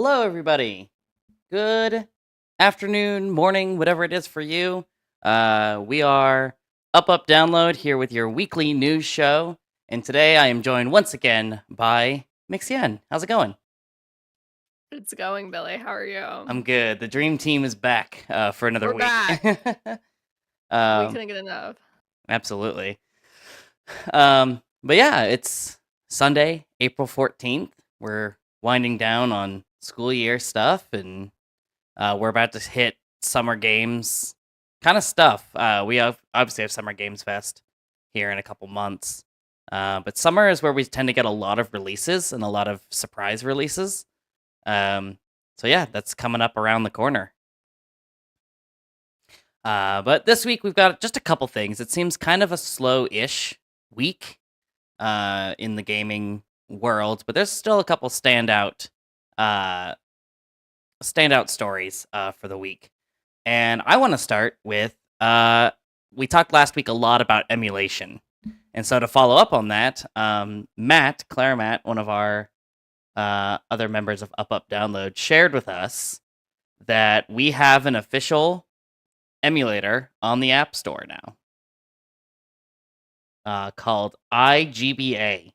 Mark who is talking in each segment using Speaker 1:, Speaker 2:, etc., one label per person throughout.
Speaker 1: Hello, everybody. Good afternoon, morning, whatever it is for you. We are Download here with your weekly news show. And today I am joined once again by Mixian. How's it going?
Speaker 2: It's going, Billy. How are
Speaker 1: I'm
Speaker 2: you?
Speaker 1: good. The dream team is back for another
Speaker 2: We're
Speaker 1: week.
Speaker 2: back. We
Speaker 1: um,
Speaker 2: couldn't get enough.
Speaker 1: absolutely. But yeah, it's Sunday, April 14th. We're winding down on school year stuff, and we're about to hit summer games kind of stuff. Obviously have Summer Games Fest here in a couple months. But summer is where we tend to get a lot of releases and a lot of surprise releases. Um, so yeah, that's coming up around the corner. But this week we've got just a couple things. It seems kind of a slow-ish week in the gaming world, but there's still a couple uh, standout stories for the week. And I want to start with we talked last week a lot about emulation. And so to follow up on that, Matt, one of our other members of Download, shared with us that we have an official emulator on the App Store now called iGBA.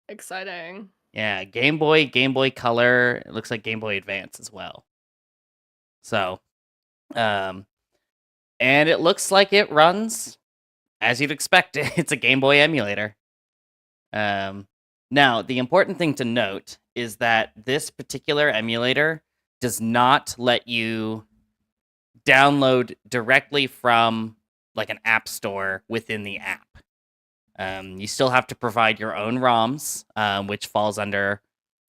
Speaker 2: Exciting.
Speaker 1: Yeah, Game Boy, Game Boy Color. It looks like Game Boy Advance as well. So, um, and it looks like it runs as you'd expect. It's a Game Boy emulator. Now, the important thing to note is that this particular emulator does not let you download directly from like an app store within the app. You still have to provide your own ROMs, which falls under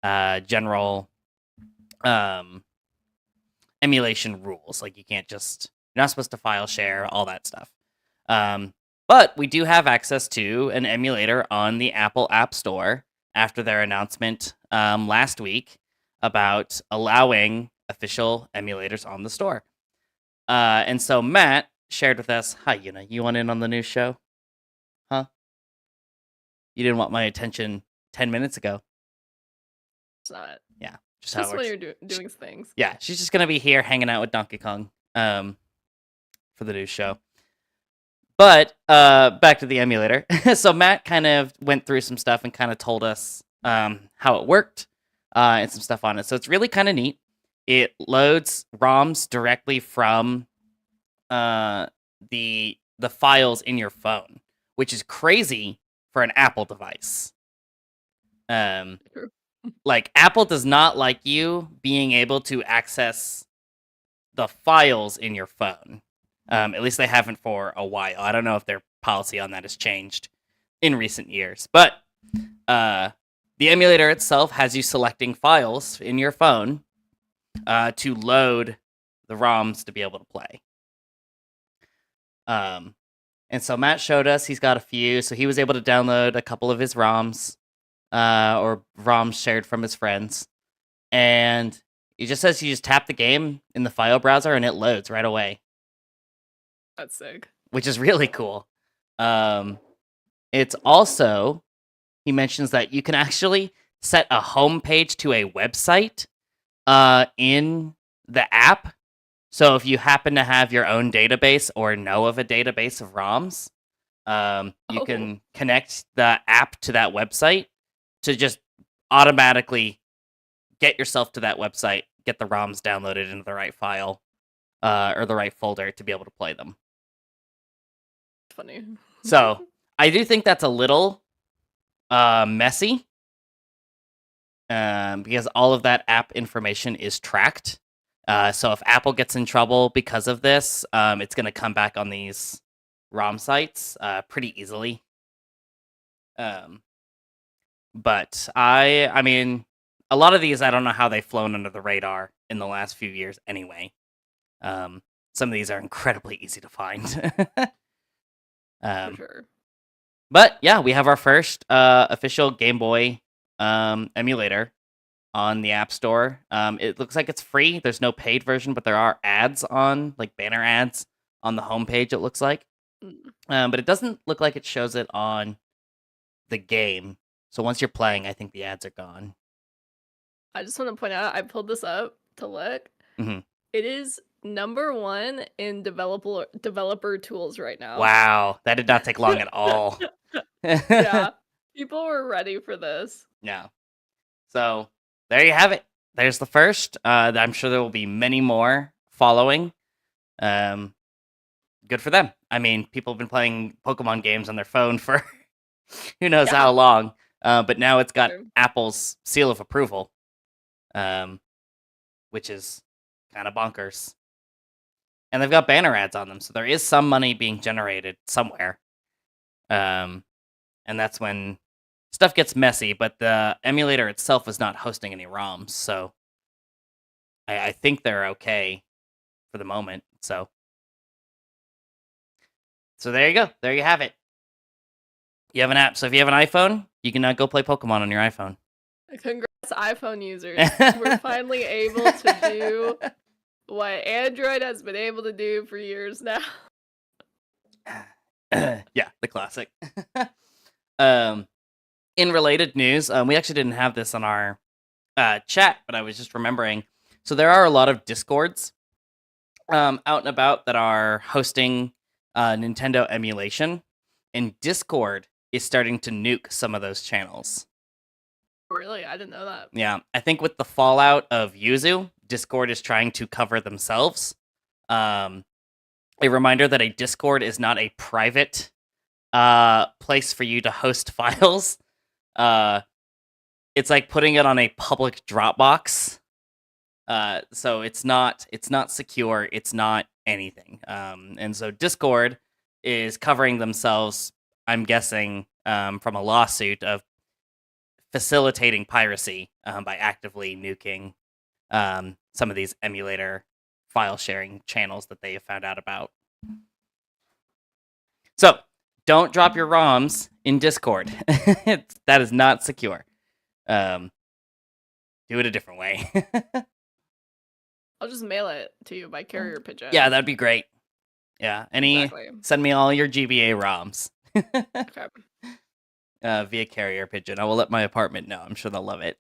Speaker 1: general emulation rules. Like you're not supposed to file share, all that stuff. But we do have access to an emulator on the Apple App Store after their announcement last week about allowing official emulators on the store. And so Matt shared with us, hi, you want in on the news show? Huh? You didn't want my attention 10 minutes ago.
Speaker 2: It's not.
Speaker 1: Yeah, just how it
Speaker 2: Just when
Speaker 1: works.
Speaker 2: you're doing things.
Speaker 1: Yeah, she's just going to be here hanging out with Donkey Kong for the news show. But back to the emulator. So Matt kind of went through some stuff and kind of told us how it worked and some stuff on it. So it's really kind of neat. It loads ROMs directly from the files in your phone, which is crazy for an Apple device.
Speaker 2: True.
Speaker 1: Like Apple does not like you being able to access the files in your phone. At least they haven't for a while. I don't know if their policy on that has changed in recent years. But the emulator itself has you selecting files in your phone to load the ROMs to be able to play. And so Matt showed us he's got a few. So he was able to download a couple of his ROMs or ROMs shared from his friends. And it just says you just tap the game in the file browser and it loads right away.
Speaker 2: That's sick.
Speaker 1: Which is really cool. It's also, he mentions that you can actually set a home page to a website in the app. So if you happen to have your own database or know of a database of ROMs, you can connect the app to that website to just automatically get yourself to that website, get the ROMs downloaded into the right file or the right folder to be able to play them.
Speaker 2: Funny.
Speaker 1: So I do think that's a little messy because all of that app information is tracked. So if Apple gets in trouble because of this, it's going to come back on these ROM sites pretty easily. But I mean, a lot of these, I don't know how they've flown under the radar in the last few years anyway. Some of these are incredibly easy to find.
Speaker 2: For sure.
Speaker 1: But yeah, we have our first official Game Boy emulator on the App Store. It looks like it's free. There's no paid version, but there are ads on, like banner ads on the homepage, it looks like. But it doesn't look like it shows it on the game. So once you're playing, I think the ads are gone.
Speaker 2: I just want to point out, I pulled this up to look.
Speaker 1: hmm
Speaker 2: It is #1 in developer tools right now.
Speaker 1: Wow, that did not take long at all.
Speaker 2: Yeah, people were ready for this.
Speaker 1: Yeah. So there you have it. There's the first. I'm sure there will be many more following. Um, good for them. I mean, people have been playing Pokemon games on their phone for who knows
Speaker 2: Yeah.
Speaker 1: how long. But now it's got
Speaker 2: True.
Speaker 1: Apple's seal of approval, um, which is kind of bonkers. And they've got banner ads on them, so there is some money being generated somewhere. And that's when stuff gets messy. But the emulator itself is not hosting any ROMs, so I think they're okay for the moment. So there you go. There you have it. You have an app. So if you have an iPhone, you can go play Pokemon on your iPhone.
Speaker 2: Congrats, iPhone users. We're finally able to do what Android has been able to do for years now.
Speaker 1: Yeah, the classic. In related news, we actually didn't have this on our chat, but I was just remembering. So there are a lot of Discords out and about that are hosting Nintendo emulation, and Discord is starting to nuke some of those channels.
Speaker 2: Really? I didn't know that.
Speaker 1: Yeah, I think with the fallout of Yuzu, Discord is trying to cover themselves. A reminder that a Discord is not a private place for you to host files. It's like putting it on a public Dropbox. So it's not secure. It's not anything. And so Discord is covering themselves, I'm guessing, from a lawsuit of facilitating piracy by actively nuking some of these emulator file sharing channels that they have found out about. So don't drop your ROMs in Discord. That is not secure. Do it a different way.
Speaker 2: I'll just mail it to you by carrier pigeon.
Speaker 1: Yeah, that'd be great. Yeah,
Speaker 2: Exactly.
Speaker 1: send me all your GBA ROMs.
Speaker 2: Okay.
Speaker 1: Via carrier pigeon. I will let my apartment know. I'm sure they'll love it.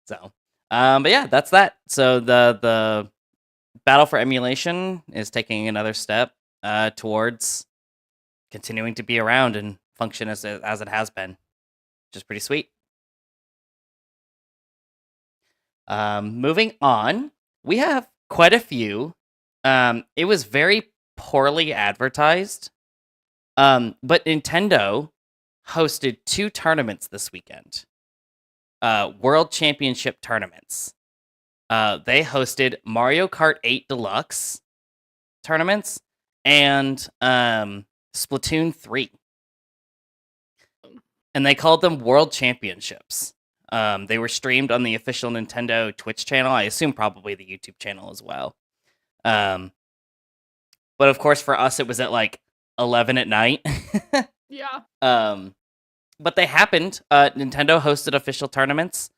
Speaker 1: So, but yeah, that's that. So the battle for emulation is taking another step towards continuing to be around and function as it has been, which is pretty sweet. Moving on, we have quite a few. It was very poorly advertised, but Nintendo hosted 2 tournaments this weekend. World Championship tournaments. They hosted Mario Kart 8 Deluxe tournaments and Splatoon 3. And they called them World Championships. They were streamed on the official Nintendo Twitch channel. I assume probably the YouTube channel as well. But of course, for us, it was at like 11 at night.
Speaker 2: Yeah.
Speaker 1: But they happened. Nintendo hosted official tournaments.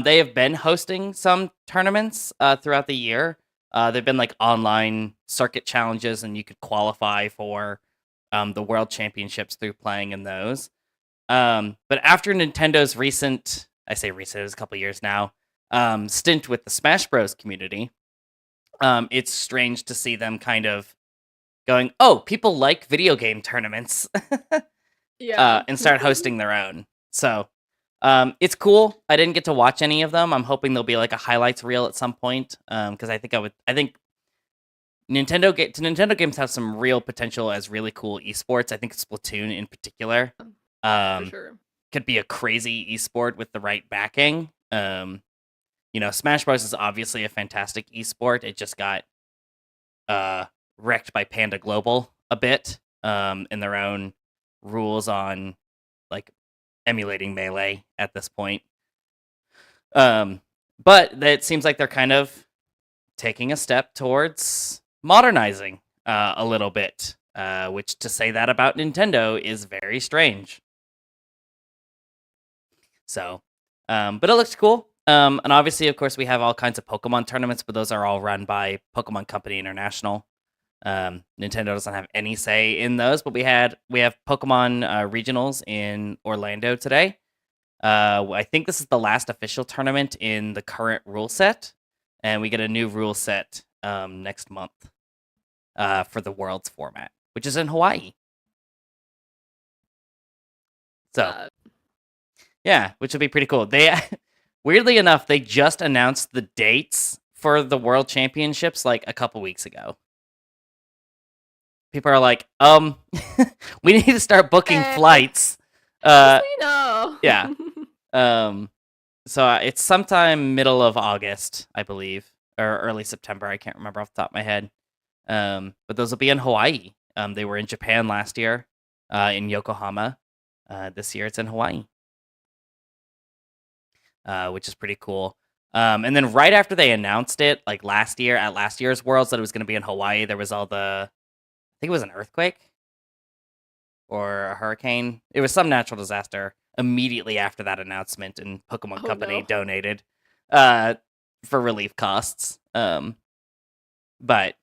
Speaker 1: They have been hosting some tournaments throughout the year. They've been like online circuit challenges, and you could qualify for the World Championships through playing in those. But after Nintendo's recent, I say recent, it was a couple years now, stint with the Smash Bros. Community, it's strange to see them kind of going, oh, people like video game tournaments.
Speaker 2: Yeah.
Speaker 1: And start hosting their own. So it's cool. I didn't get to watch any of them. I'm hoping there'll be like a highlights reel at some point. Because I think Nintendo games have some real potential as really cool esports. I think Splatoon in particular
Speaker 2: For sure.
Speaker 1: could be a crazy esport with the right backing. Smash Bros is obviously a fantastic esport. It just got wrecked by Panda Global a bit in their own rules on like emulating Melee at this point. But it seems like they're kind of taking a step towards modernizing a little bit, which to say that about Nintendo is very strange. So, but it looks cool. And obviously, of course, we have all kinds of Pokemon tournaments, but those are all run by Pokemon Company International. Nintendo doesn't have any say in those, but we have Pokemon regionals in Orlando today. I think this is the last official tournament in the current rule set, and we get a new rule set next month for the Worlds format, which is in Hawaii. So, yeah, which would be pretty cool. They, weirdly enough, they just announced the dates for the World Championships like a couple weeks ago. People are like, we need to start booking flights.
Speaker 2: We know.
Speaker 1: Yeah. So it's sometime middle of August, I believe, or early September. I can't remember off the top of my head. But those will be in Hawaii. They were in Japan last year, in Yokohama. This year it's in Hawaii, which is pretty cool. And then right after they announced it, like last year at last year's Worlds, that it was going to be in Hawaii, there was all the, I think it was an earthquake or a hurricane. It was some natural disaster immediately after that announcement, and Pokemon Company donated for relief costs. But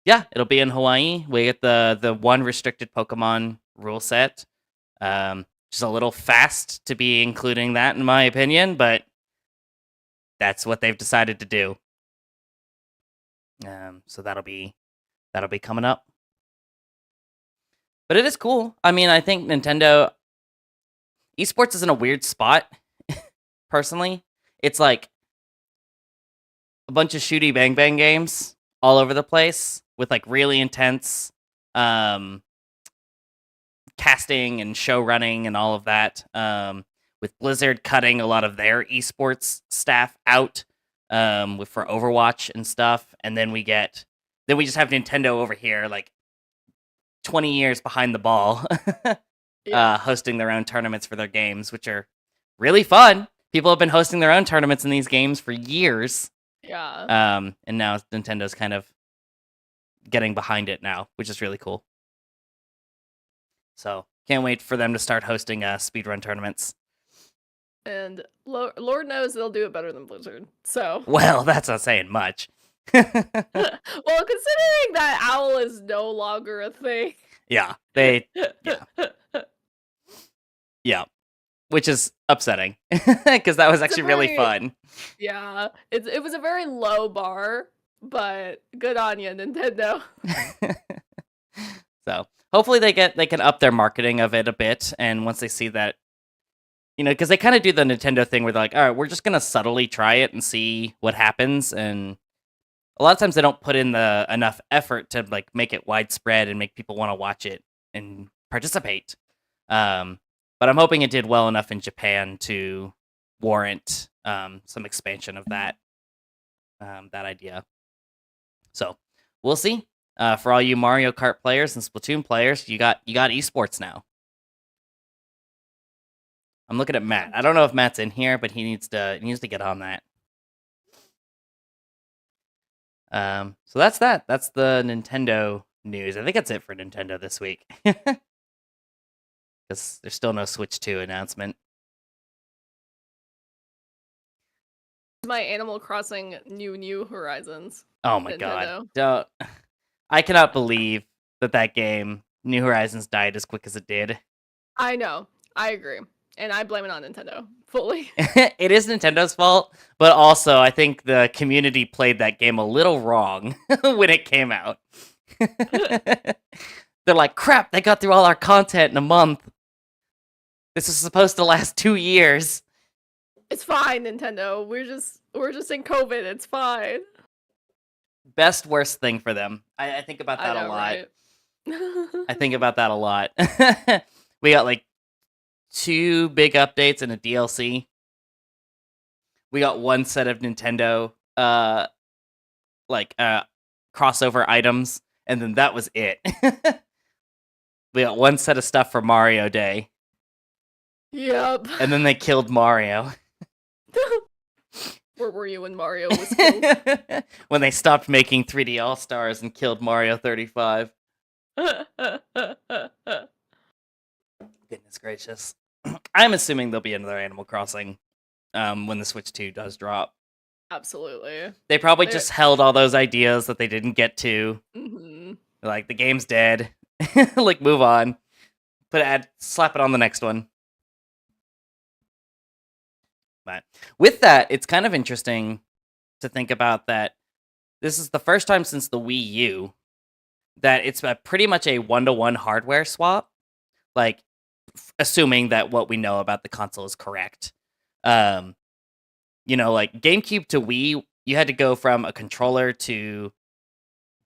Speaker 1: yeah, it'll be in Hawaii. We get the one restricted Pokemon rule set. Just a little fast to be including that, in my opinion, but that's what they've decided to do. So that'll be coming up. But it is cool. I mean, I think Nintendo esports is in a weird spot. Personally, it's like a bunch of shooty bang bang games all over the place with like really intense casting and show running and all of that, with Blizzard cutting a lot of their esports staff out for Overwatch and stuff, and then we just have Nintendo over here like 20 years behind the ball, hosting their own tournaments for their games, which are really fun. People have been hosting their own tournaments in these games for years.
Speaker 2: Yeah.
Speaker 1: And now Nintendo's kind of getting behind it now, which is really cool. So can't wait for them to start hosting speedrun tournaments.
Speaker 2: And Lord knows they'll do it better than Blizzard. So
Speaker 1: well, that's not saying much.
Speaker 2: Well, considering that Owl is no longer a thing.
Speaker 1: Yeah, yeah, which is upsetting because that was actually really fun.
Speaker 2: Yeah, it was a very low bar, but good on you, Nintendo.
Speaker 1: So hopefully they can up their marketing of it a bit, and once they see that, because they kind of do the Nintendo thing where they're like, all right, we're just gonna subtly try it and see what happens, and a lot of times they don't put in the enough effort to like make it widespread and make people want to watch it and participate. But I'm hoping it did well enough in Japan to warrant some expansion of that idea. So we'll see. For all you Mario Kart players and Splatoon players, you got esports now. I'm looking at Matt. I don't know if Matt's in here, but he needs to get on that. So that's that. That's the Nintendo news. I think that's it for Nintendo this week. Because there's still no Switch 2 announcement.
Speaker 2: My Animal Crossing New Horizons.
Speaker 1: Oh my god. I cannot believe that game, New Horizons, died as quick as it did.
Speaker 2: I know. I agree. And I blame it on Nintendo. Fully.
Speaker 1: It is Nintendo's fault, but also I think the community played that game a little wrong when it came out. They're like, crap, they got through all our content in a month. This is supposed to last 2 years.
Speaker 2: It's fine, Nintendo. We're just in COVID. It's fine.
Speaker 1: Best worst thing for them. I think about that a lot. Right? I think about that a lot. We got like 2 big updates and a DLC. We got 1 set of Nintendo crossover items, and then that was it. We got 1 set of stuff for Mario Day.
Speaker 2: Yep.
Speaker 1: And then they killed Mario.
Speaker 2: Where were you when Mario was killed?
Speaker 1: When they stopped making 3D All-Stars and killed Mario 35. Goodness gracious. I'm assuming there'll be another Animal Crossing when the Switch 2 does drop.
Speaker 2: Absolutely.
Speaker 1: They probably just held all those ideas that they didn't get to.
Speaker 2: Mm-hmm.
Speaker 1: Like, the game's dead. Like, move on. Slap it on the next one. But with that, it's kind of interesting to think about that this is the first time since the Wii U that it's pretty much a 1-to-1 hardware swap. Like, assuming that what we know about the console is correct. Like GameCube to Wii, you had to go from a controller to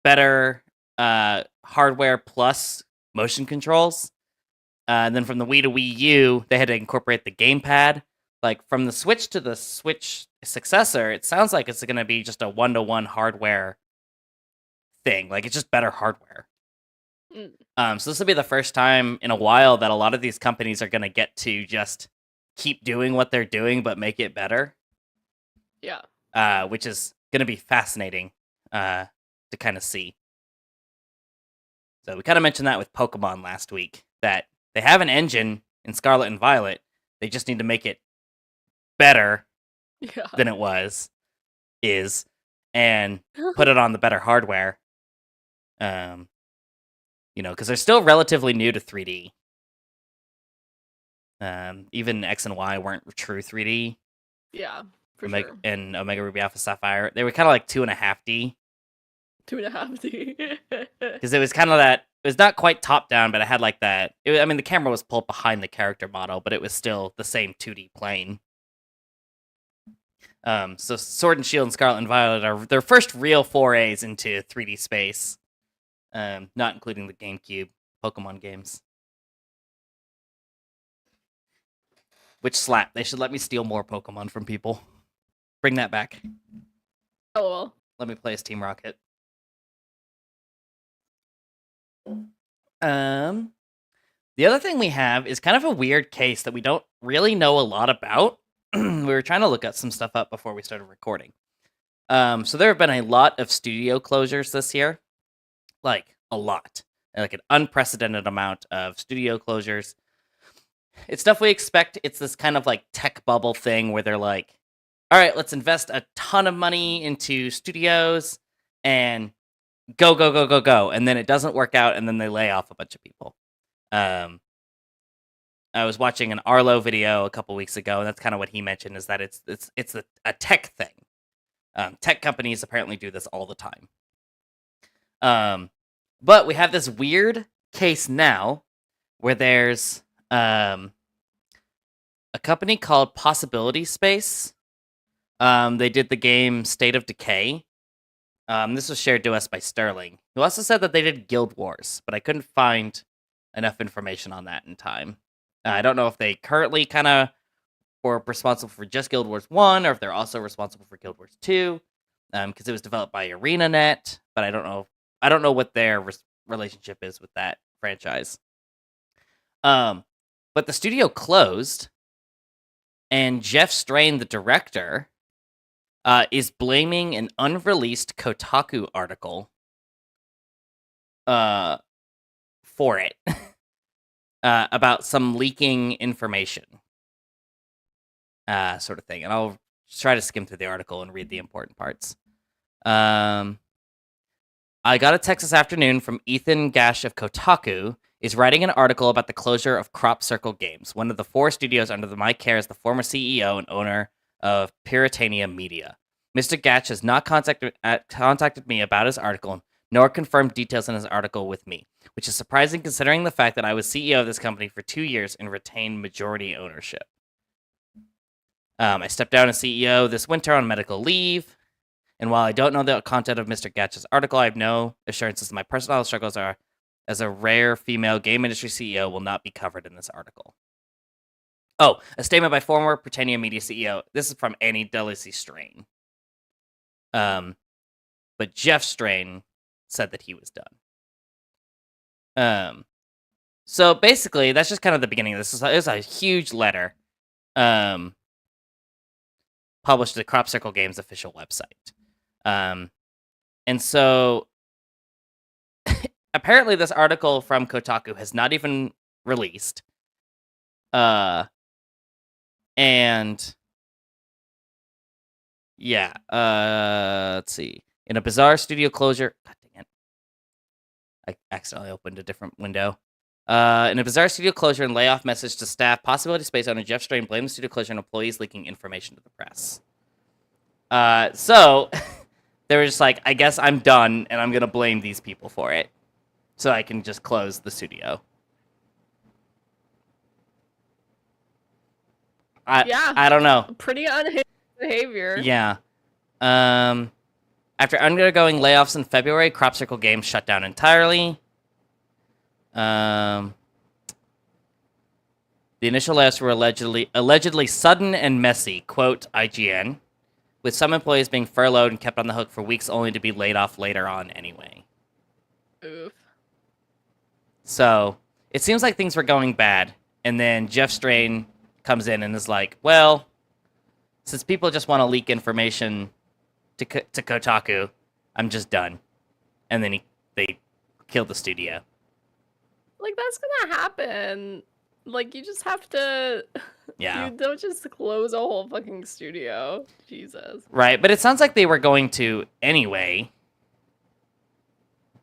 Speaker 1: better hardware plus motion controls. And then from the Wii to Wii U, they had to incorporate the gamepad. Like, from the Switch to the Switch successor, it sounds like it's going to be just a 1-to-1 hardware thing. Like, it's just better hardware. So this will be the first time in a while that a lot of these companies are going to get to just keep doing what they're doing, but make it better.
Speaker 2: Yeah.
Speaker 1: Which is going to be fascinating to kind of see. So we kind of mentioned that with Pokemon last week, that they have an engine in Scarlet and Violet. They just need to make it better than it is, and put it on the better hardware. Because they're still relatively new to 3D. Even X and Y weren't true 3D.
Speaker 2: Yeah, for
Speaker 1: sure.
Speaker 2: sure.
Speaker 1: And Omega Ruby Alpha Sapphire, they were kind of like 2.5D.
Speaker 2: 2.5D.
Speaker 1: Because it was kind of that. It was not quite top down, but it had like that. The camera was pulled behind the character model, but it was still the same 2D plane. So Sword and Shield and Scarlet and Violet are their first real forays into 3D space. Not including the GameCube Pokemon games. Which slap. They should let me steal more Pokemon from people. Bring that back.
Speaker 2: Oh, well.
Speaker 1: Let me play as Team Rocket. The other thing we have is kind of a weird case that we don't really know a lot about. We were trying to look at some stuff up before we started recording. So there have been a lot of studio closures this year. Like, a lot. Like, an unprecedented amount of studio closures. It's stuff we expect. It's this kind of, like, tech bubble thing where they're like, all right, let's invest a ton of money into studios and go, go, go, go, go. And then it doesn't work out, and then they lay off a bunch of people. I was watching an Arlo video a couple weeks ago, and that's kind of what he mentioned, is that it's a tech thing. Tech companies apparently do this all the time. But we have this weird case now where there's a company called Possibility Space. They did the game State of Decay. This was shared to us by Sterling, who also said that they did Guild Wars, but I couldn't find enough information on that in time. I don't know if they currently kind of were responsible for just Guild Wars 1, or if they're also responsible for Guild Wars 2, because it was developed by ArenaNet, but I don't know what their relationship is with that franchise. But the studio closed, and Jeff Strain, the director, is blaming an unreleased Kotaku article for it. About some leaking information. Sort of thing. And I'll try to skim through the article and read the important parts. I got a text this afternoon from Ethan Gash of Kotaku, is writing an article about the closure of Crop Circle Games, one of the 4 studios under my care as the former CEO and owner of Puritania Media. Mr. Gash has not contacted me about his article, nor confirmed details in his article with me, which is surprising considering the fact that I was CEO of this company for 2 years and retained majority ownership. I stepped down as CEO this winter on medical leave, and while I don't know the content of Mr. Gash's article, I have no assurances that my personal struggles as a rare female game industry CEO will not be covered in this article. Oh, a statement by former Britannia Media CEO. This is from Annie Delacy Strain. But Jeff Strain said that he was done. So basically, that's just kind of the beginning of this. It was a huge letter published to the Crop Circle Games official website. And so apparently this article from Kotaku has not even released. And yeah, let's see. In a bizarre studio closure, God dang it. I accidentally opened a different window. In a bizarre studio closure and layoff message to staff, Possibility Space owner Jeff Strain blamed the studio closure on employees leaking information to the press. So they were just like, I guess I'm done, and I'm going to blame these people for it. So I can just close the studio. I don't know.
Speaker 2: Pretty unhinged behavior.
Speaker 1: Yeah. After undergoing layoffs in February, Crop Circle Games shut down entirely. The initial layoffs were allegedly sudden and messy, quote IGN, with some employees being furloughed and kept on the hook for weeks only to be laid off later on anyway.
Speaker 2: Oof.
Speaker 1: So, it seems like things were going bad, and then Jeff Strain comes in and is like, well, since people just want to leak information to Kotaku, I'm just done. And then they killed the studio.
Speaker 2: Like, that's gonna happen. Like, you just have to...
Speaker 1: Yeah.
Speaker 2: You don't just close a whole fucking studio. Jesus.
Speaker 1: Right, but it sounds like they were going to anyway.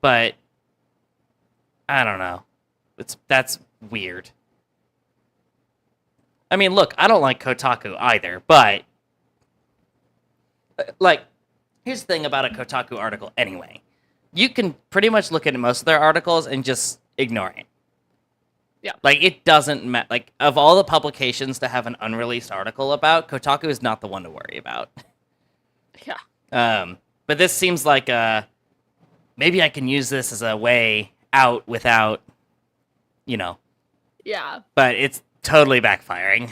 Speaker 1: But I don't know. That's weird. I mean, look, I don't like Kotaku either, but like, here's the thing about a Kotaku article anyway. You can pretty much look at most of their articles and just ignore it.
Speaker 2: Yeah.
Speaker 1: Like, it doesn't matter. Like, of all the publications to have an unreleased article about, Kotaku is not the one to worry about.
Speaker 2: Yeah.
Speaker 1: But this seems like maybe I can use this as a way out without,
Speaker 2: Yeah.
Speaker 1: But it's totally backfiring.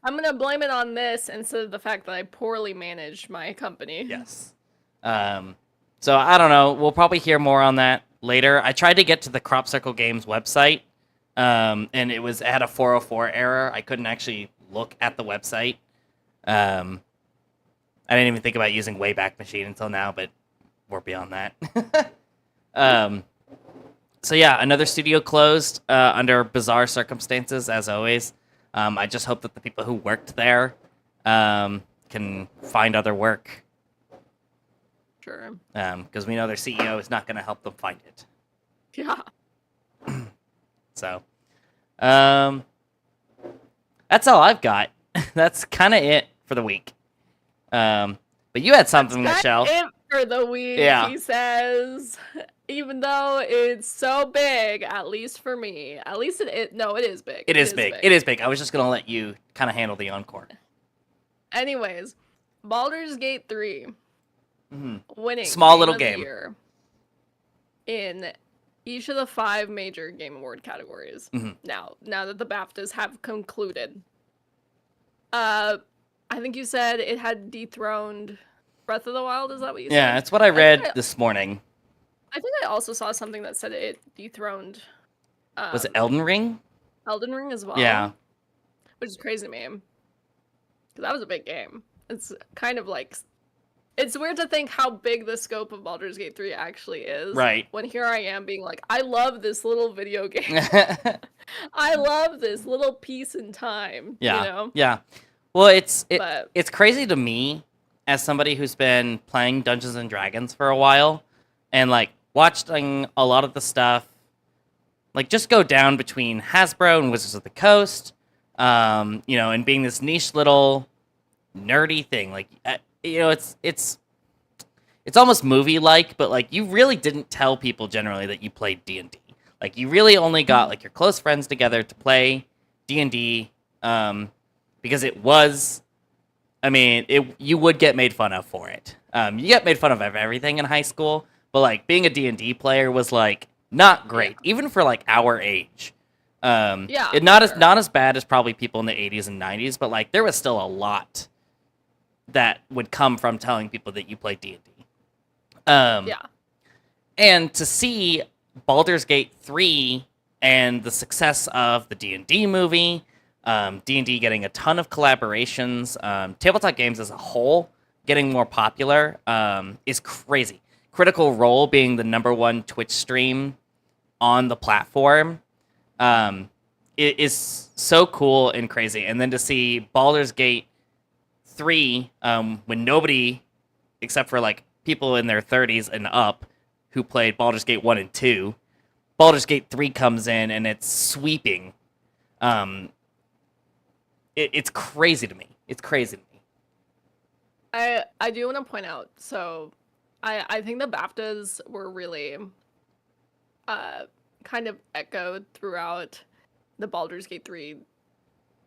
Speaker 2: I'm gonna blame it on this instead of the fact that I poorly managed my company.
Speaker 1: Yes. So I don't know. We'll probably hear more on that later. I tried to get to the Crop Circle Games website, and it had a 404 error. I couldn't actually look at the website. I didn't even think about using Wayback Machine until now, but we're beyond that. So yeah, another studio closed under bizarre circumstances, as always. I just hope that the people who worked there can find other work.
Speaker 2: Sure.
Speaker 1: Because we know their CEO is not going to help them find it.
Speaker 2: Yeah.
Speaker 1: So, that's all I've got. That's kind of it for the week. But you had something, Michelle.
Speaker 2: That's it for the week,
Speaker 1: Yeah.
Speaker 2: He says. Even though it's so big, at least for me. At least it is big.
Speaker 1: It is big. It is big. I was just going to let you kind of handle the encore.
Speaker 2: Anyways, Baldur's Gate 3 winning
Speaker 1: Small little
Speaker 2: of the
Speaker 1: game
Speaker 2: year in each of the 5 major Game Award categories. Now that the BAFTAs have concluded. I think you said it had dethroned Breath of the Wild. Is that what you said?
Speaker 1: Yeah, that's what I read this morning.
Speaker 2: I think I also saw something that said it dethroned.
Speaker 1: Was it Elden Ring?
Speaker 2: Elden Ring as well.
Speaker 1: Yeah.
Speaker 2: Which is crazy to me. Because that was a big game. It's kind of like... It's weird to think how big the scope of Baldur's Gate 3 actually is.
Speaker 1: Right.
Speaker 2: When here I am being like, I love this little video game. I love this little piece in time.
Speaker 1: Yeah.
Speaker 2: You know?
Speaker 1: Yeah. Well, it's crazy to me as somebody who's been playing Dungeons and Dragons for a while and like watching a lot of the stuff like just go down between Hasbro and Wizards of the Coast, and being this niche little nerdy thing. Like, it's almost movie-like, but like you really didn't tell people generally that you played D&D. Like you really only got like your close friends together to play D&D, because it was, you would get made fun of for it. You get made fun of everything in high school, but like being a D&D player was like not great, even for like our age. Not as bad as probably people in the 80s and 90s, but like there was still a lot that would come from telling people that you played D&D. And to see Baldur's Gate 3 and the success of the D&D movie, D&D getting a ton of collaborations, tabletop games as a whole getting more popular, is crazy. Critical Role being the #1 Twitch stream on the platform, it is so cool and crazy. And then to see Baldur's Gate 3, when nobody, except for like people in their 30s and up, who played Baldur's Gate 1 and 2, Baldur's Gate 3 comes in and it's sweeping. It's crazy to me. It's crazy to me.
Speaker 2: I do want to point out, so I think the BAFTAs were really kind of echoed throughout the Baldur's Gate 3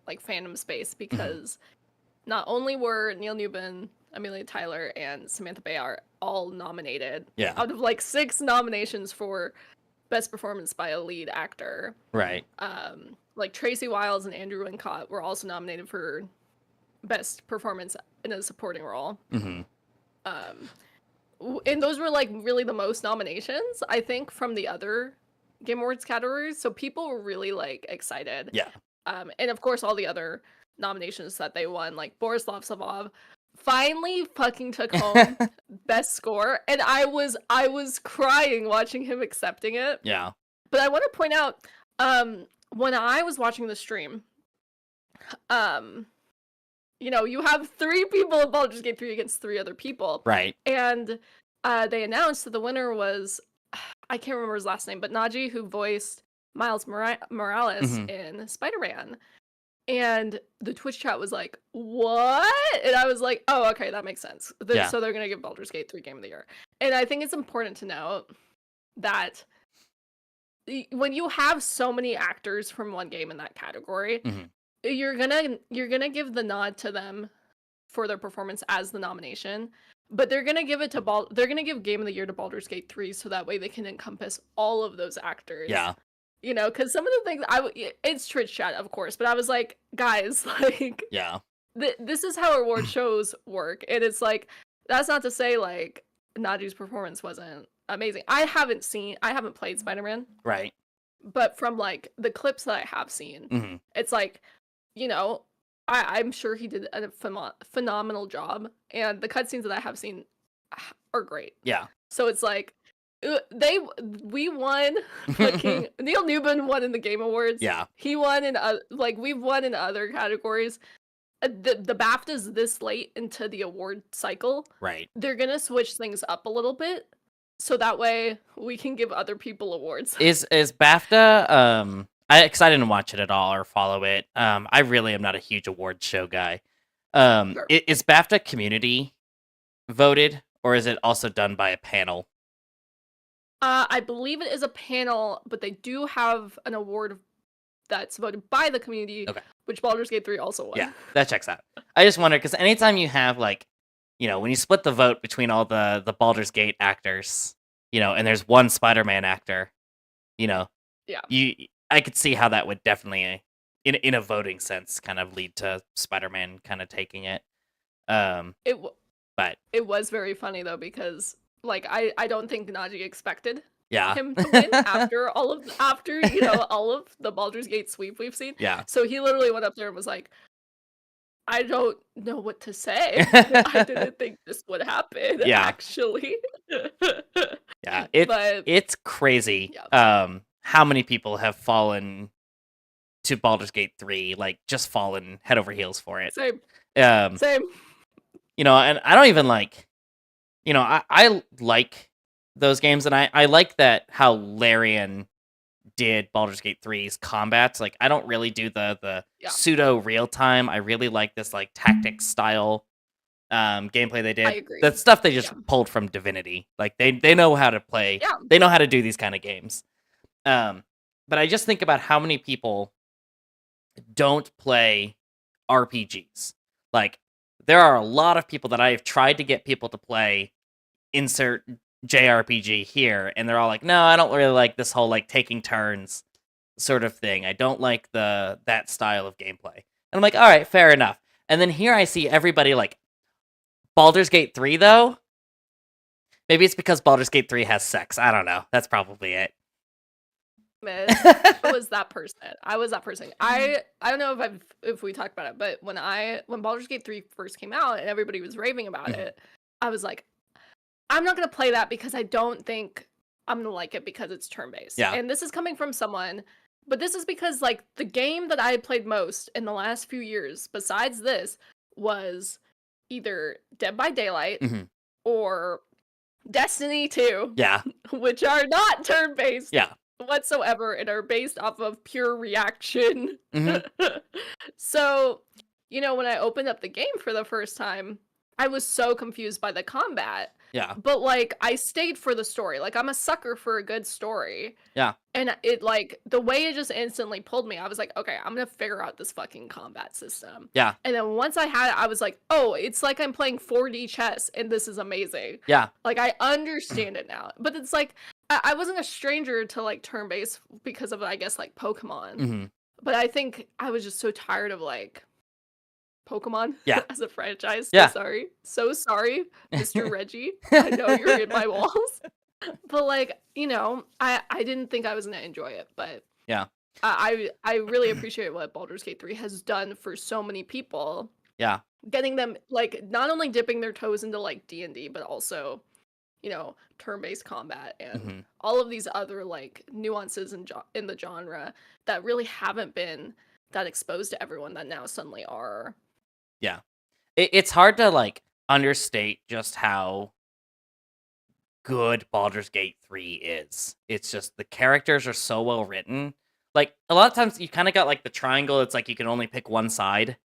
Speaker 2: like fandom space, because not only were Neil Newbin, Amelia Tyler, and Samantha Bayar all nominated out of like 6 nominations for Best Performance by a Lead Actor.
Speaker 1: Right.
Speaker 2: Like Tracy Wiles and Andrew Wincott were also nominated for Best Performance in a Supporting Role. And those were like really the most nominations, I think, from the other Game Awards categories. So people were really like excited.
Speaker 1: Yeah.
Speaker 2: And of course, all the other nominations that they won, like Borislav Savov finally fucking took home best score, and I was crying watching him accepting it.
Speaker 1: Yeah.
Speaker 2: But I want to point out, when I was watching the stream, you know, you have 3 people in Baldur's Gate 3 against 3 other people.
Speaker 1: Right.
Speaker 2: And they announced that the winner was, I can't remember his last name, but Naji, who voiced Miles Morales in Spider-Man. And the Twitch chat was like, what? And I was like, oh, okay, that makes sense. So they're going to give Baldur's Gate 3 Game of the Year. And I think it's important to note that when you have so many actors from one game in that category, you're gonna give the nod to them for their performance as the nomination, but they're gonna give it to they're gonna give Game of the Year to Baldur's Gate 3, so that way they can encompass all of those actors.
Speaker 1: Yeah.
Speaker 2: You know, because some of the things it's Twitch chat, of course, but I was like, guys, like, this is how award shows work, and it's like, that's not to say like Naji's performance wasn't amazing. I haven't played Spider-Man,
Speaker 1: right?
Speaker 2: But from like the clips that I have seen, it's like, you know, I'm sure he did a phenomenal job, and the cutscenes that I have seen are great.
Speaker 1: Yeah.
Speaker 2: So it's like, we won. Fucking Neil Newbin won in the Game Awards.
Speaker 1: Yeah.
Speaker 2: He won in we've won in other categories. The BAFTAs this late into the award cycle.
Speaker 1: Right.
Speaker 2: They're gonna switch things up a little bit, so that way we can give other people awards.
Speaker 1: Is BAFTA? Because I didn't watch it at all or follow it. I really am not a huge awards show guy. Sure. Is BAFTA community voted, or is it also done by a panel?
Speaker 2: I believe it is a panel, but they do have an award that's voted by the community, which Baldur's Gate 3 also won.
Speaker 1: Yeah, that checks out. I just wonder, because anytime you have, like, you know, when you split the vote between all the Baldur's Gate actors, you know, and there's one Spider-Man actor, you know, I could see how that would definitely, in a voting sense, kind of lead to Spider-Man kind of taking it. But
Speaker 2: it was very funny though, because like I don't think Naji expected
Speaker 1: yeah.
Speaker 2: him to win after you know all of the Baldur's Gate sweep we've seen.
Speaker 1: Yeah.
Speaker 2: So he literally went up there and was like, I don't know what to say. I didn't think this would happen.
Speaker 1: Yeah.
Speaker 2: Actually.
Speaker 1: Yeah. It's crazy. Yeah. How many people have fallen to Baldur's Gate 3, like just fallen head over heels for it.
Speaker 2: Same.
Speaker 1: Same. You know, and I don't even like, you know, I like those games, and I like that how Larian did Baldur's Gate 3's combats. Like, I don't really do the pseudo real time. I really like this like tactics style gameplay they did.
Speaker 2: I agree.
Speaker 1: That's stuff they just pulled from Divinity. Like they know how to play.
Speaker 2: Yeah.
Speaker 1: They know how to do these kind of games. But I just think about how many people don't play RPGs. Like, there are a lot of people that I have tried to get people to play insert JRPG here, and they're all like, no, I don't really like this whole like taking turns sort of thing. I don't like that style of gameplay. And I'm like, all right, fair enough. And then here I see everybody like, Baldur's Gate 3 though? Maybe it's because Baldur's Gate 3 has sex. I don't know. That's probably it.
Speaker 2: I was that person. I don't know if we talked about it, but when Baldur's Gate 3 first came out and everybody was raving about it, I was like, I'm not gonna play that because I don't think I'm gonna like it because it's turn-based.
Speaker 1: Yeah.
Speaker 2: And this is coming from someone, but this is because like the game that I had played most in the last few years, besides this, was either Dead by Daylight or Destiny 2.
Speaker 1: Yeah.
Speaker 2: Which are not turn-based.
Speaker 1: Yeah.
Speaker 2: whatsoever and are based off of pure reaction.
Speaker 1: Mhm.
Speaker 2: So, when I opened up the game for the first time, I was so confused by the combat.
Speaker 1: Yeah.
Speaker 2: But like I stayed for the story. Like I'm a sucker for a good story.
Speaker 1: Yeah.
Speaker 2: And it like the way it just instantly pulled me, I was like, okay, I'm gonna figure out this fucking combat system.
Speaker 1: Yeah.
Speaker 2: And then once I had it, I was like, oh, it's like I'm playing 4D chess and this is amazing.
Speaker 1: Yeah.
Speaker 2: Like I understand it now. But it's like I wasn't a stranger to like turn-based because of I guess like Pokemon.
Speaker 1: Mhm.
Speaker 2: But I think I was just so tired of like Pokemon
Speaker 1: Yeah.
Speaker 2: as a franchise. So
Speaker 1: Yeah.
Speaker 2: sorry. So sorry, Mr. Reggie. I know you're in my walls. But like, I didn't think I was gonna enjoy it, but
Speaker 1: Yeah.
Speaker 2: I really appreciate what Baldur's Gate 3 has done for so many people,
Speaker 1: Yeah.
Speaker 2: getting them like not only dipping their toes into like D&D, but also, turn-based combat and
Speaker 1: Mhm.
Speaker 2: all of these other like nuances in the genre that really haven't been that exposed to everyone that now suddenly are.
Speaker 1: Yeah. It's hard to, like, understate just how good Baldur's Gate 3 is. It's just the characters are so well written. Like, a lot of times you kinda got, like, the triangle, it's like you can only pick one side,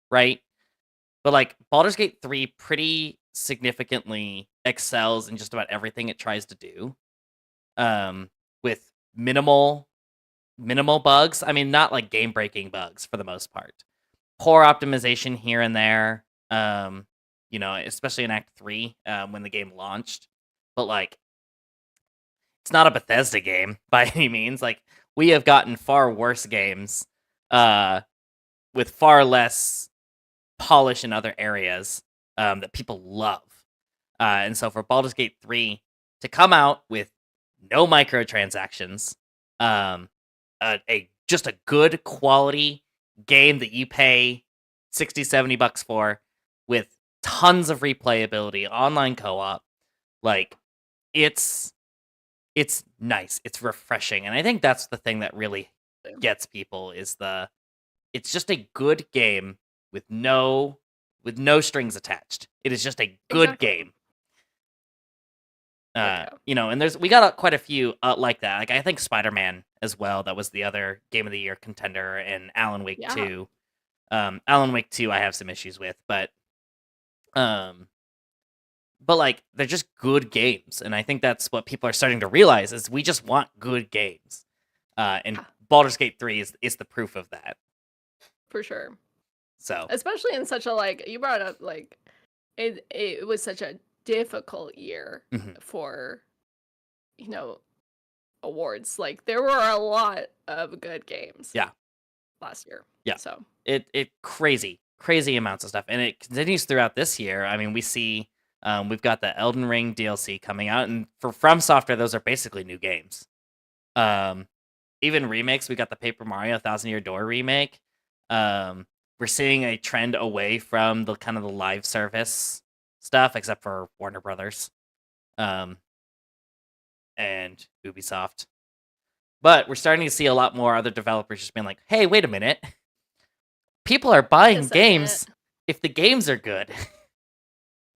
Speaker 1: right? But, like, Baldur's Gate 3 pretty significantly excels in just about everything it tries to do, with minimal bugs. I mean, not, like, game-breaking bugs for the most part. Poor optimization here and there, especially in Act 3, when the game launched. But, like, it's not a Bethesda game by any means. Like, we have gotten far worse games, uh, with far less polish in other areas, that people love. And so for Baldur's Gate 3 to come out with no microtransactions, um, just a good quality game that you pay 60, $70 for with tons of replayability, online co-op, like it's nice, it's refreshing. And I think that's the thing that really gets people is it's just a good game with no strings attached. It is just a good
Speaker 2: Exactly.
Speaker 1: game.
Speaker 2: Yeah.
Speaker 1: And we got quite a few like that. Like I think Spider-Man as well. That was the other Game of the Year contender, and Alan Wake
Speaker 2: Yeah.
Speaker 1: 2. Alan Wake 2, I have some issues with, um, but like they're just good games, and I think that's what people are starting to realize is we just want good games. And
Speaker 2: Yeah.
Speaker 1: Baldur's Gate 3 is the proof of that.
Speaker 2: For sure.
Speaker 1: So
Speaker 2: Especially in such a like you brought up like it was such a difficult year
Speaker 1: mhm.
Speaker 2: for you know awards. Like there were a lot of good games
Speaker 1: Yeah,
Speaker 2: last year.
Speaker 1: yeah.
Speaker 2: So
Speaker 1: It crazy amounts of stuff, and it continues throughout this year. I mean, we see we've got the Elden Ring DLC coming out, and for From Software, those are basically new games. Um, Even remakes, we got the Paper Mario Thousand Year Door remake. We're seeing a trend away from the kind of the live service stuff, except for Warner Brothers, um, and Ubisoft. But we're starting to see a lot more other developers just being like, "Hey, wait a minute! People are
Speaker 2: wait a
Speaker 1: buying
Speaker 2: second.
Speaker 1: games if the games are good."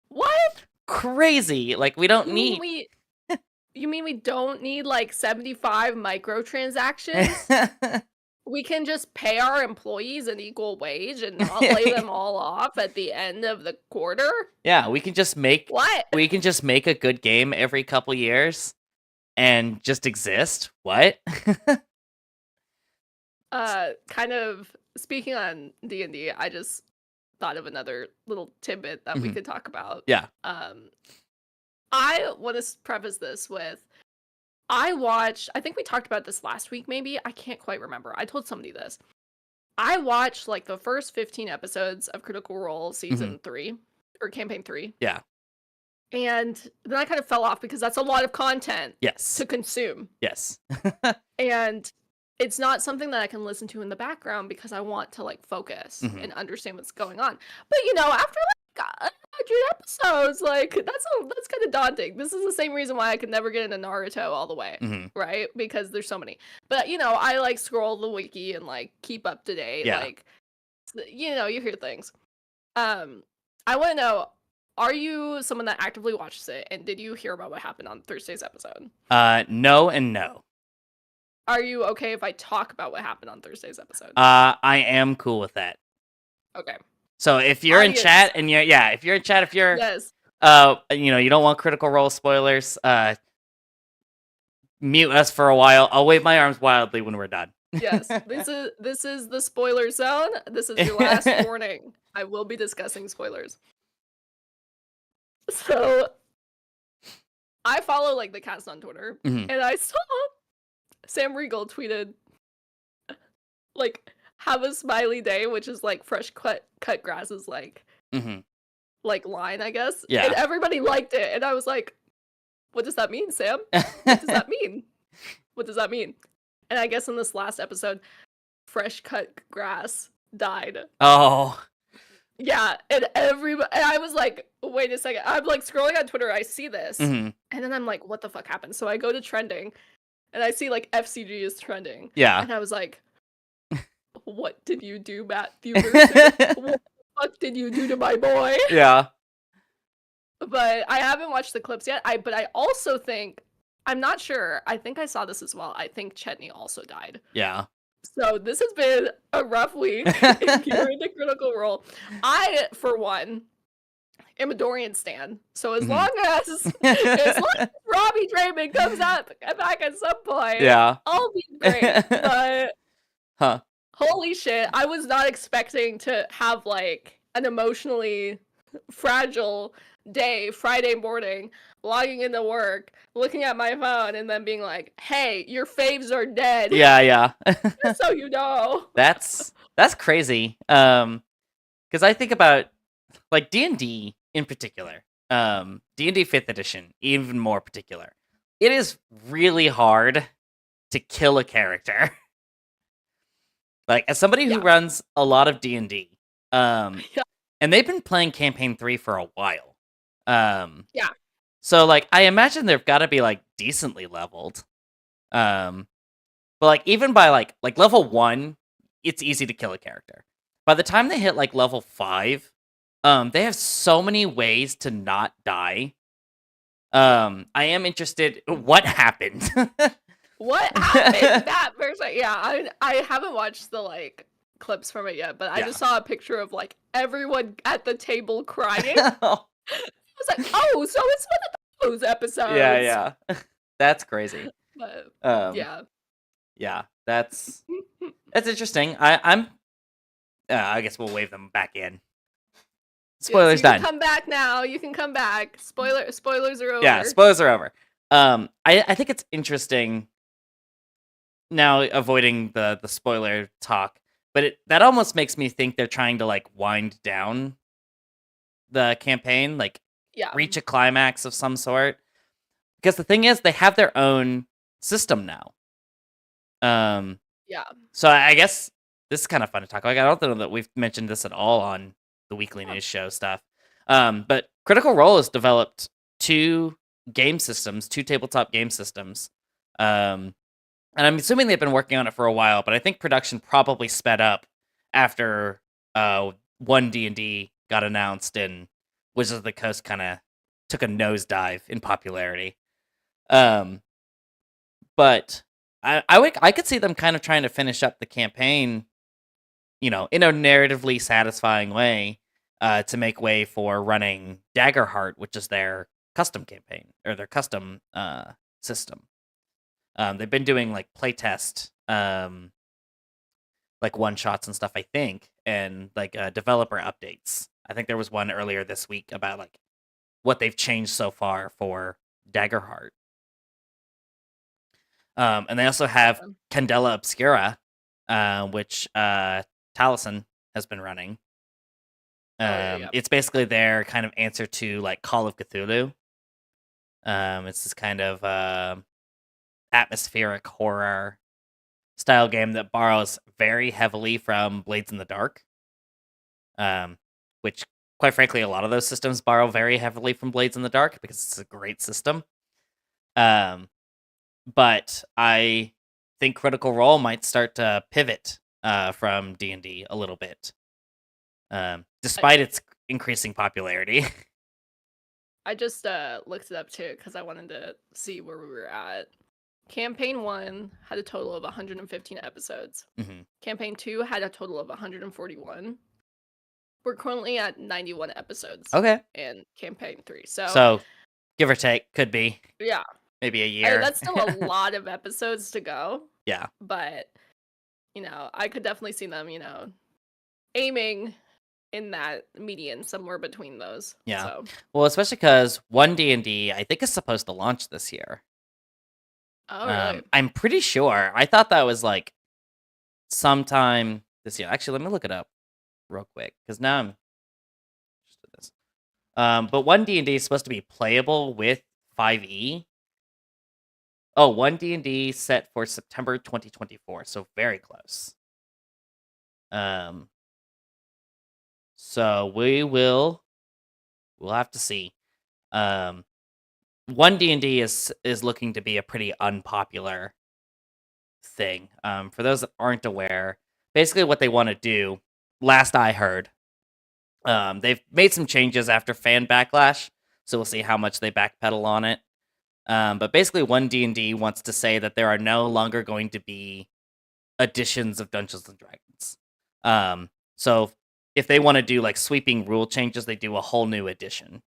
Speaker 2: What?
Speaker 1: Crazy! Like we don't
Speaker 2: You mean
Speaker 1: need.
Speaker 2: we you mean we don't need like 75 microtransactions? We can just pay our employees an equal wage and not lay them all off at the end of the quarter?
Speaker 1: Yeah, we can just make
Speaker 2: What?
Speaker 1: a good game every couple years and just exist. What?
Speaker 2: Kind of speaking on D&D, I just thought of another little tidbit that we
Speaker 1: Mhm.
Speaker 2: could talk about.
Speaker 1: Yeah.
Speaker 2: I want to preface this with I think we talked about this last week, maybe. I can't quite remember. I told somebody this. I watched like the first 15 episodes of Critical Role season 3 or campaign 3.
Speaker 1: Yeah.
Speaker 2: And then I kind of fell off because that's a lot of content
Speaker 1: Yes.
Speaker 2: to consume.
Speaker 1: Yes.
Speaker 2: And it's not something that I can listen to in the background because I want to like focus
Speaker 1: Mhm.
Speaker 2: and understand what's going on. But after like 100 episodes, like that's kind of daunting. This is the same reason why I could never get into Naruto all the way,
Speaker 1: Mhm.
Speaker 2: right? Because there's so many. But I like scroll the wiki and like keep up to date.
Speaker 1: Yeah.
Speaker 2: Like you hear things. I want to know, are you someone that actively watches it, and did you hear about what happened on Thursday's episode?
Speaker 1: No and no.
Speaker 2: Are you okay if I talk about what happened on Thursday's episode?
Speaker 1: I am cool with that.
Speaker 2: Okay.
Speaker 1: So if you're in
Speaker 2: Audience.
Speaker 1: chat and if you're in chat, if you're
Speaker 2: Yes.
Speaker 1: you don't want Critical Role spoilers, mute us for a while. I'll wave my arms wildly when we're done.
Speaker 2: Yes. This is the spoiler zone. This is your last warning. I will be discussing spoilers. So I follow like the cast on Twitter,
Speaker 1: Mhm.
Speaker 2: and I saw Sam Riegel tweeted like have a smiley day, which is like fresh cut grass is like
Speaker 1: Mhm.
Speaker 2: like line, I guess.
Speaker 1: Yeah.
Speaker 2: And everybody liked it. And I was like, what does that mean, Sam? What does that mean? What does that mean? And I guess in this last episode, fresh cut grass died.
Speaker 1: Oh.
Speaker 2: Yeah, and I was like, wait a second. I'm like scrolling on Twitter, I see this.
Speaker 1: Mhm.
Speaker 2: And then I'm like, what the fuck happened? So I go to trending and I see like FCG is trending.
Speaker 1: Yeah.
Speaker 2: And I was like, what did you do, Matthew Mercer? What the fuck did you do to my boy?
Speaker 1: Yeah.
Speaker 2: But I haven't watched the clips yet. But I also think, I'm not sure. I think I saw this as well. I think Chetney also died.
Speaker 1: Yeah.
Speaker 2: So this has been a rough week if you're into Critical Role. I, for one, am a Dorian stan. So as long as Robbie Draymond comes back at some point,
Speaker 1: Yeah.
Speaker 2: I'll be great. But
Speaker 1: Huh.
Speaker 2: holy shit, I was not expecting to have like an emotionally fragile day Friday morning, logging into work, looking at my phone, and then being like, hey, your faves are dead.
Speaker 1: Yeah.
Speaker 2: Just so you know.
Speaker 1: That's crazy. Because I think about like D&D in particular, D&D 5th edition, even more particular. It is really hard to kill a character. Like, as somebody who runs a lot of D&D, and they've been playing Campaign 3 for a while.
Speaker 2: Yeah.
Speaker 1: So, like, I imagine they've got to be, like, decently leveled. But, like, even by, like level 1, it's easy to kill a character. By the time they hit, like, level 5, they have so many ways to not die. I am interested, what happened?
Speaker 2: What happened? That version? Yeah, I haven't watched the like clips from it yet, but I just saw a picture of like everyone at the table crying. I was like, oh, so it's one of those episodes.
Speaker 1: Yeah. That's crazy.
Speaker 2: But
Speaker 1: yeah, that's interesting. I guess we'll wave them back in. Spoilers done.
Speaker 2: Come back now. You can come back. Spoilers are over.
Speaker 1: Yeah, spoilers are over. I think it's interesting now, avoiding the spoiler talk, but that almost makes me think they're trying to like wind down the campaign, like reach a climax of some sort. Because the thing is, they have their own system now. So I guess this is kind of fun to talk about. I don't know that we've mentioned this at all on the weekly news show stuff. But Critical Role has developed two tabletop game systems. And I'm assuming they've been working on it for a while, but I think production probably sped up after one D&D got announced and Wizards of the Coast kind of took a nosedive in popularity. But I could see them kind of trying to finish up the campaign, in a narratively satisfying way, to make way for running Daggerheart, which is their custom campaign or their custom system. They've been doing like playtest, like one shots and stuff, I think, and like developer updates. I think there was one earlier this week about like what they've changed so far for Daggerheart. And they also have Candela Obscura, which Taliesin has been running. It's basically their kind of answer to like Call of Cthulhu. It's this kind of atmospheric horror style game that borrows very heavily from Blades in the Dark, which, quite frankly, a lot of those systems borrow very heavily from Blades in the Dark because it's a great system. But I think Critical Role might start to pivot from D&D a little bit, despite its increasing popularity.
Speaker 2: I just looked it up too because I wanted to see where we were at. Campaign 1 had a total of 115 episodes. Campaign 2 had a total of 141. We're currently at 91 episodes.
Speaker 1: Okay.
Speaker 2: In Campaign 3. So
Speaker 1: give or take, could be.
Speaker 2: Yeah.
Speaker 1: Maybe a year.
Speaker 2: That's still a lot of episodes to go.
Speaker 1: Yeah.
Speaker 2: But, I could definitely see them, aiming in that median somewhere between those.
Speaker 1: Yeah.
Speaker 2: So.
Speaker 1: Well, especially because 1D&D, I think, is supposed to launch this year.
Speaker 2: Oh, really?
Speaker 1: I'm pretty sure. I thought that was like sometime this year. Actually, let me look it up real quick because now I'm just with this. But 1D&D is supposed to be playable with 5e. Oh, 1D&D set for September 2024, so very close. So we'll have to see. 1D&D is looking to be a pretty unpopular thing. For those that aren't aware, basically what they want to do, last I heard, they've made some changes after fan backlash, so we'll see how much they backpedal on it. But basically 1D&D wants to say that there are no longer going to be editions of Dungeons and Dragons. So if they want to do like sweeping rule changes, they do a whole new edition.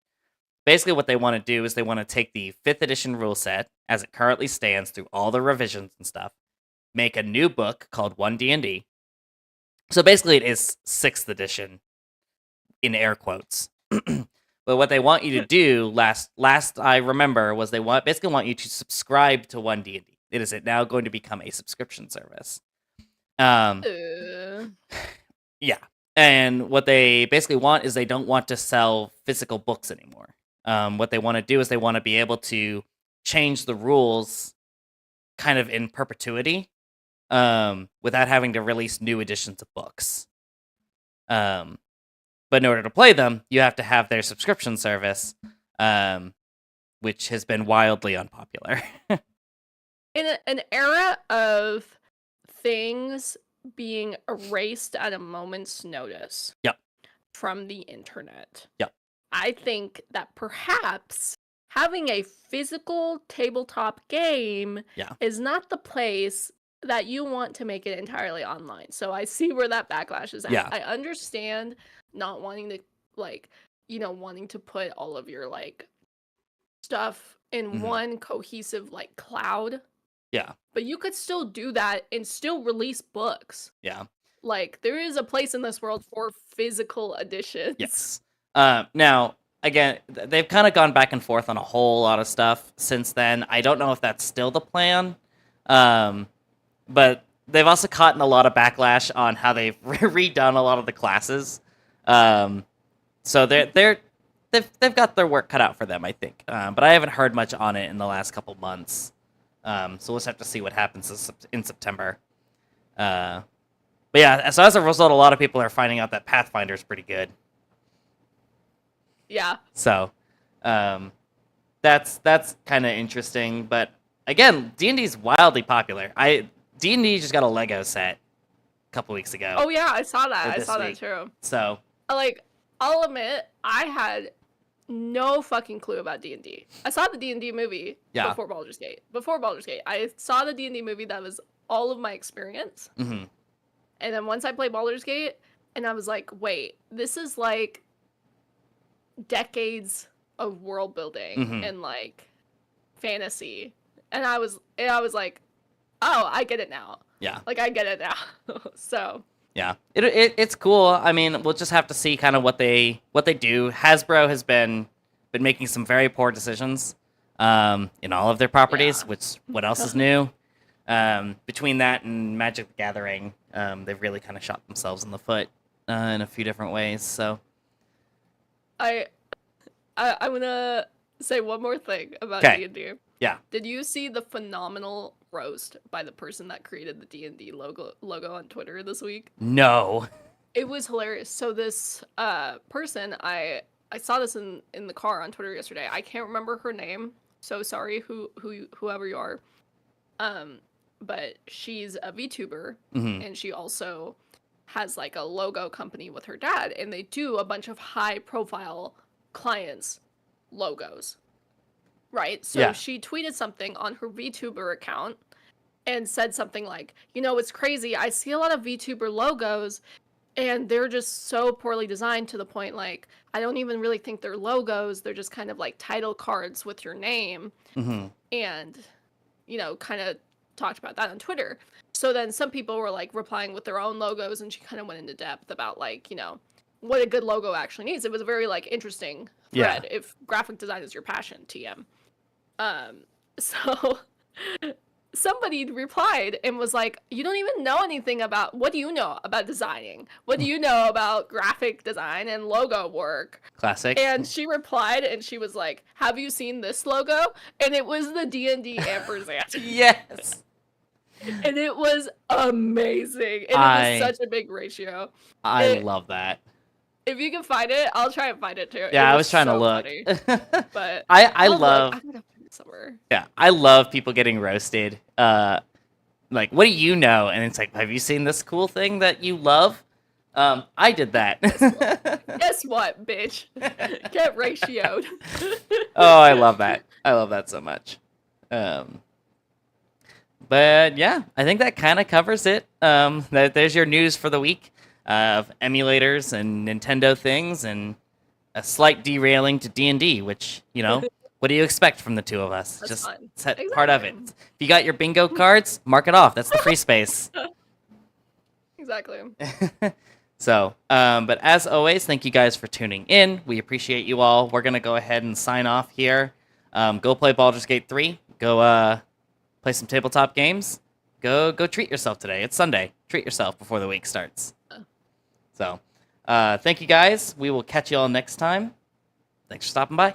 Speaker 1: Basically what they want to do is they want to take the 5th edition rule set as it currently stands through all the revisions and stuff, make a new book called 1D&D. So basically it is 6th edition in air quotes. But what they want you to do, last I remember, was they basically want you to subscribe to 1D&D. It is now going to become a subscription service. Yeah. And what they basically want is they don't want to sell physical books anymore. What they want to do is they want to be able to change the rules kind of in perpetuity without having to release new editions of books. But in order to play them, you have to have their subscription service, which has been wildly unpopular.
Speaker 2: In an era of things being erased at a moment's notice from the internet, I think that perhaps having a physical tabletop game is not the place that you want to make it entirely online. So I see where that backlash is at.
Speaker 1: Yeah.
Speaker 2: I understand not wanting to, wanting to put all of your, stuff in one cohesive, cloud.
Speaker 1: Yeah.
Speaker 2: But you could still do that and still release books.
Speaker 1: Yeah.
Speaker 2: There is a place in this world for physical editions.
Speaker 1: Yes. Now, again, they've kind of gone back and forth on a whole lot of stuff since then. I don't know if that's still the plan. But they've also caught in a lot of backlash on how they've redone a lot of the classes. So they've got their work cut out for them, I think. But I haven't heard much on it in the last couple months. So we'll just have to see what happens in September. But yeah, so as a result, a lot of people are finding out that Pathfinder is pretty good.
Speaker 2: Yeah.
Speaker 1: So that's kind of interesting. But again, D&D is wildly popular. D&D just got a Lego set a couple weeks ago.
Speaker 2: Oh yeah, I saw that. I saw that too.
Speaker 1: So
Speaker 2: I'll admit, I had no fucking clue about D&D. I saw the D&D movie before Baldur's Gate. I saw the D&D movie. That was all of my experience.
Speaker 1: Mm-hmm.
Speaker 2: And then once I played Baldur's Gate, and I was like, wait, this is decades of world building and fantasy. And I was like, oh, I get it now.
Speaker 1: Yeah.
Speaker 2: I get it now. So.
Speaker 1: Yeah. It's cool. I mean, we'll just have to see kind of what they do. Hasbro has been making some very poor decisions in all of their properties, which what else is new? Between that and Magic the Gathering, they've really kind of shot themselves in the foot in a few different ways. So
Speaker 2: I'm gonna say one more thing about D&D.
Speaker 1: Yeah.
Speaker 2: Did you see the phenomenal roast by the person that created the D&D logo on Twitter this week?
Speaker 1: No.
Speaker 2: It was hilarious. So this person, I saw this in the car on Twitter yesterday. I can't remember her name. So sorry whoever you are. But she's a VTuber and she also has a logo company with her dad, and they do a bunch of high profile clients logos. right? So
Speaker 1: Yeah.
Speaker 2: she tweeted something on her VTuber account and said something like, it's crazy. I see a lot of VTuber logos and they're just so poorly designed to the point, like, I don't even really think they're logos. They're just kind of like title cards with your name.
Speaker 1: Mm-hmm.
Speaker 2: And, kind of talked about that on Twitter. So then some people were like replying with their own logos, and she kind of went into depth about like, what a good logo actually needs. It was a very like interesting thread.
Speaker 1: Yeah.
Speaker 2: If graphic design is your passion, TM. So somebody replied and was like, you don't even know anything about, what do you know about designing? What do you know about graphic design and logo work?
Speaker 1: Classic.
Speaker 2: And she replied and she was like, have you seen this logo? And it was the D&D ampersand.
Speaker 1: Yes.
Speaker 2: And it was amazing. And it was such a big ratio.
Speaker 1: I love that.
Speaker 2: If you can find it, I'll try and find it too.
Speaker 1: Yeah, I was trying to look.
Speaker 2: Funny. But
Speaker 1: I love.
Speaker 2: I'm gonna find it somewhere.
Speaker 1: Yeah, I love people getting roasted. Like, what do you know? And it's like, have you seen this cool thing that you love? I did that.
Speaker 2: Guess what, bitch? Get ratioed.
Speaker 1: Oh, I love that. I love that so much. But yeah, I think that kind of covers it. There's your news for the week of emulators and Nintendo things, and a slight derailing to D&D, which, what do you expect from the two of us?
Speaker 2: That's
Speaker 1: Just
Speaker 2: fun.
Speaker 1: Exactly. Part of it. If you got your bingo cards, mark it off. That's the free space.
Speaker 2: Exactly.
Speaker 1: So, but as always, thank you guys for tuning in. We appreciate you all. We're going to go ahead and sign off here. Go play Baldur's Gate 3. Go play some tabletop games. Go treat yourself today. It's Sunday. Treat yourself before the week starts. So, thank you guys. We will catch you all next time. Thanks for stopping by.